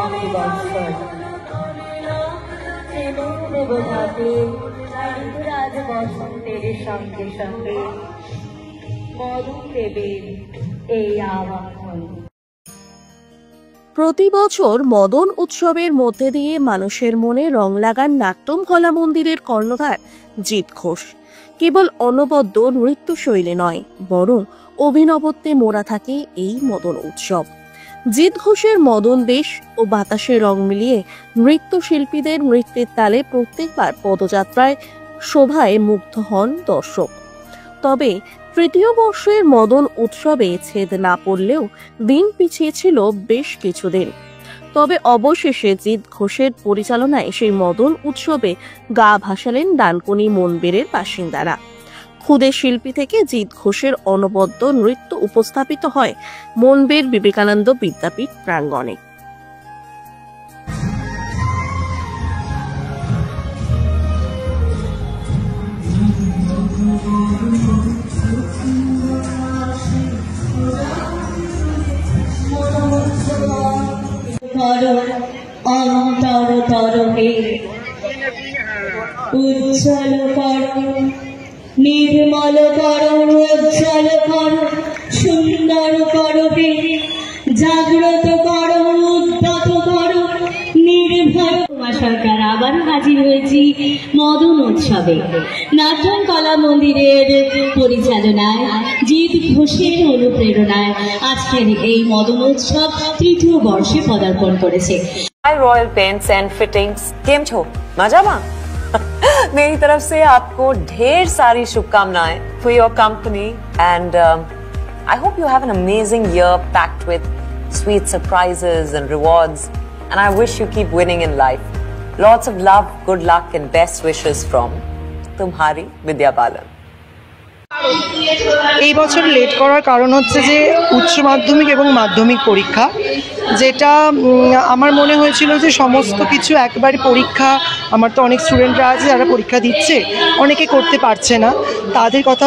একটি বৎসর দেবতাকে ঋতুরাজ বসন্তের সঙ্গে সঙ্গে মদন দেবের এই আবাহন। প্রতি বছর মদন উৎসবের মধ্যে দিয়ে মানুষের মনে রং লাগান নাট্যম কলা মন্দিরের কর্ণধার জিৎ ঘোষ। কেবল অনবদ্য নৃত্যশৈলী নয়, বরং অভিনবত্বে মোড়া থাকে এই মদন উৎসব। জিৎ ঘোষের মদন বেশ ও বাতাসে রং মিলিয়ে নৃত্যশিল্পীদের নৃত্যের তালে প্রত্যেকবার পদযাত্রায় শোভায় মুগ্ধ হন দর্শক। তবে তৃতীয় বর্ষের মদন উৎসবে ছেদ না পড়লেও দিন পিছিয়েছিল বেশ কিছুদিন। তবে অবশেষে জিৎ ঘোষের পরিচালনায় সেই মদন উৎসবে গা ভাসালেন ডানকুনি মনবেরের বাসিন্দারা। খুদে শিল্পী থেকে জিৎ ঘোষের অনবদ্য নৃত্য উপস্থাপিত হয় মনবের বিবেকানন্দ বিদ্যাপীঠ প্রাঙ্গণে। অন্তর তরফে উজ্জ্বল করো, নির্মল করো, উজ্জ্বল করো, সুন্দর করো, জাগ্রত করো, উদ্যত করো, নির্ভর। সরকার আবার হাজির হয়েছি মদন উৎসবে। নাট্যম কলা মন্দিরের পরিচালনায় জিৎ ঘোষের অনুপ্রেরণায় আজকের এই মদন উৎসব তৃতীয় বর্ষে পদার্পণ করেছে। रॉयल पेंट्स एंड फिटिंग्स केम छो मजामा मेरी तरफ से आपको ढेर सारी शुभकामनाएं for your company and I hope you have an amazing year packed with sweet surprises and rewards and I wish you keep winning in life. Lots of love, good luck and best wishes from तुम्हारी विद्या बालन। এই বছর late করার কারণ হচ্ছে যে উচ্চ মাধ্যমিক এবং মাধ্যমিক পরীক্ষা, যেটা আমার মনে হয়েছিল যে সমস্ত কিছু একবারে পরীক্ষা, আমার তো অনেক স্টুডেন্টরা আছে যারা পরীক্ষা দিচ্ছে, অনেকে করতে পারছে না, তাদের কথা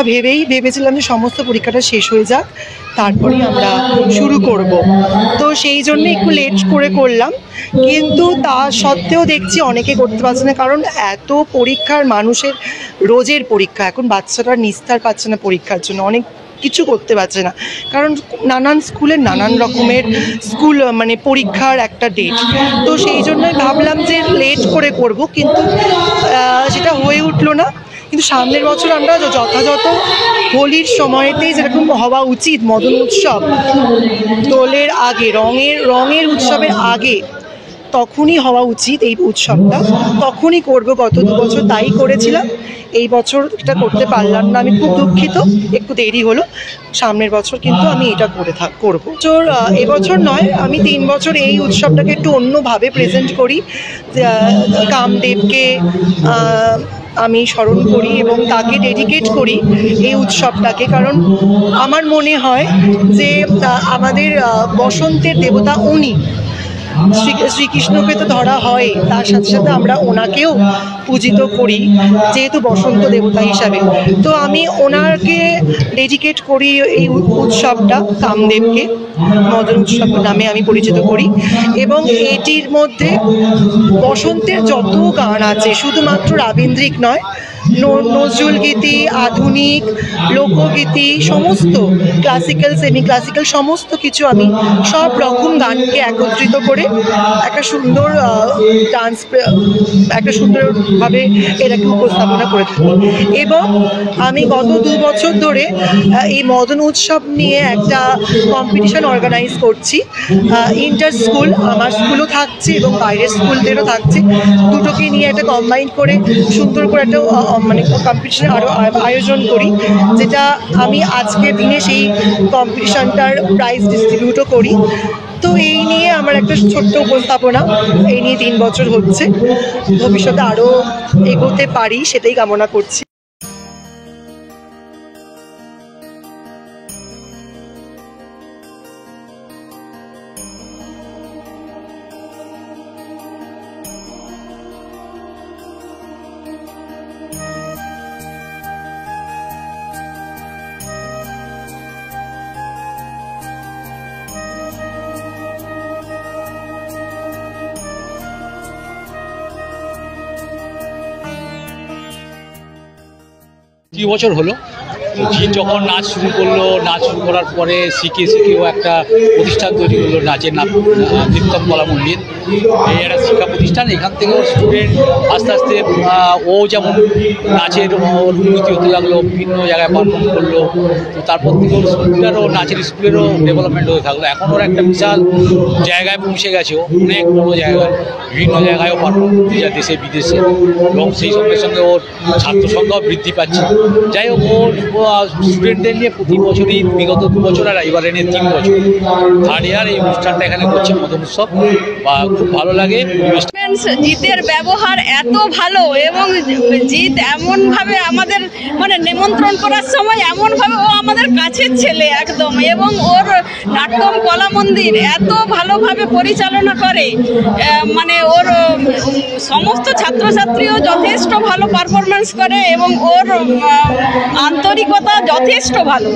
ভেবেছিলাম যে সমস্ত পরীক্ষাটা শেষ হয়ে যাক, তারপরেই আমরা শুরু করব। তো সেই জন্য একটু লেট করে করলাম, কিন্তু তা সত্ত্বেও দেখছি অনেকে করতে পারছে না, কারণ এত পরীক্ষার, মানুষের রোজের পরীক্ষা, এখন বাচ্চারা নিস্তার পাচ্ছে না পরীক্ষার জন্য, অনেক কিছু করতে পারছে না, কারণ নানান স্কুলে নানান রকমের মানে পরীক্ষার একটা ডেট। তো সেই জন্যই ভাবলাম যে লেট করে করব, কিন্তু সেটা হয়ে উঠলো না। কিন্তু সামনের বছর আমরা যথাযথ হোলির সময়তেই যেরকম হওয়া উচিত মদন উৎসব, দোলের আগে, রঙের উৎসবের আগে তখনই হওয়া উচিত এই উৎসবটা, তখনই করব। গত 2 বছর তাই করেছিলাম, এই বছর এটা করতে পারলাম না, আমি খুব দুঃখিত, একটু দেরি হলো। সামনের বছর কিন্তু আমি এটা করব। এবছর নয়, আমি 3 বছর এই উৎসবটাকে একটু অন্যভাবে প্রেজেন্ট করি। কামদেবকে আমি স্মরণ করি এবং তাকে ডেডিকেট করি এই উৎসবটাকে, কারণ আমার মনে হয় যে আমাদের বসন্তের দেবতা উনি। শ্রীকৃষ্ণকে তো ধরা হয়, তার সাথে সাথে আমরা ওনাকেও পূজিত করি যেহেতু বসন্ত দেবতা হিসাবে। তো আমি ওনাকে ডেডিকেট করি এই উৎসবটা, কামদেবকে মদন উৎসব নামে আমি পরিচিত করি। এবং এটির মধ্যে বসন্তের যত গান আছে, শুধুমাত্র রাবীন্দ্রিক নয়, নজরুল গীতি, আধুনিক লোকগীতি, সমস্ত ক্লাসিক্যাল, সেমি ক্লাসিক্যাল, সমস্ত কিছু আমি সব রকম গানকে একত্রিত করে একটা সুন্দর একটা সুন্দরভাবে এটাকে উপস্থাপনা করে থাকি। এবং আমি গত 2 বছর ধরে এই মদন উৎসব নিয়ে একটা কম্পিটিশন অর্গানাইজ করছি। ইন্টার স্কুল, আমার স্কুলও থাকছে এবং বাইরের স্কুলদেরও থাকছে, দুটোকে নিয়ে একটা কম্বাইন করে সুন্দর করে একটা মানে কম্পিটিশন আয়োজন করি, যেটা আমি আজকের দিনে সেই কম্পিটিশনটার প্রাইজ ডিস্ট্রিবিউটও করি। তো এই নিয়ে আমার একটা ছোট্ট উপস্থাপনা, এই নিয়ে 3 বছর হচ্ছে, ভবিষ্যতে আরও এগোতে পারি সেটাই কামনা করছি। 2 বছর হলো। জিৎ যখন নাচ শুরু করলো, নাচ শুরু করার পরে শিখে ও একটা প্রতিষ্ঠান তৈরি করলো, নাচের নৃত্যম কলা মন্দির। এই একটা শিক্ষা প্রতিষ্ঠান। এখান থেকে স্টুডেন্ট আস্তে আস্তে ও যেমন নাচের উন্নতি হতে লাগলো, বিভিন্ন জায়গায় পারফর্ম করলো। তো তারপর থেকে ওর স্কুলেরও নাচের স্কুলেরও ডেভেলপমেন্ট হতে থাকলো। এখন ওর একটা বিশাল জায়গায় পৌঁছে গেছে, ও অনেক বড়ো জায়গায়, বিভিন্ন জায়গায়ও পারফর্ম করতে যায়, দেশে বিদেশে, এবং সেই সঙ্গে সঙ্গে ওর ছাত্র সংখ্যাও বৃদ্ধি পাচ্ছে। যাই হোক, ওর স্টুডেন্টদের নিয়ে প্রতি বছরই, বিগত 2 বছর আর এবারে নিয়ে 3 বছর, 3rd ইয়ার এই অনুষ্ঠানটা এখানে করছে মদন উৎসব। বা খুব ভালো লাগে। জিতের ব্যবহার এত ভালো, এবং জিৎ এমনভাবে আমাদের মানে নিমন্ত্রণ করার সময় এমনভাবে, ও আমাদের কাছের ছেলে একদম, এবং ওর নাট্যম কলা মন্দির এত ভালোভাবে পরিচালনা করে, মানে ওর সমস্ত ছাত্রছাত্রীও যথেষ্ট ভালো পারফরমেন্স করে, এবং ওর আন্তরিকতা যথেষ্ট ভালো।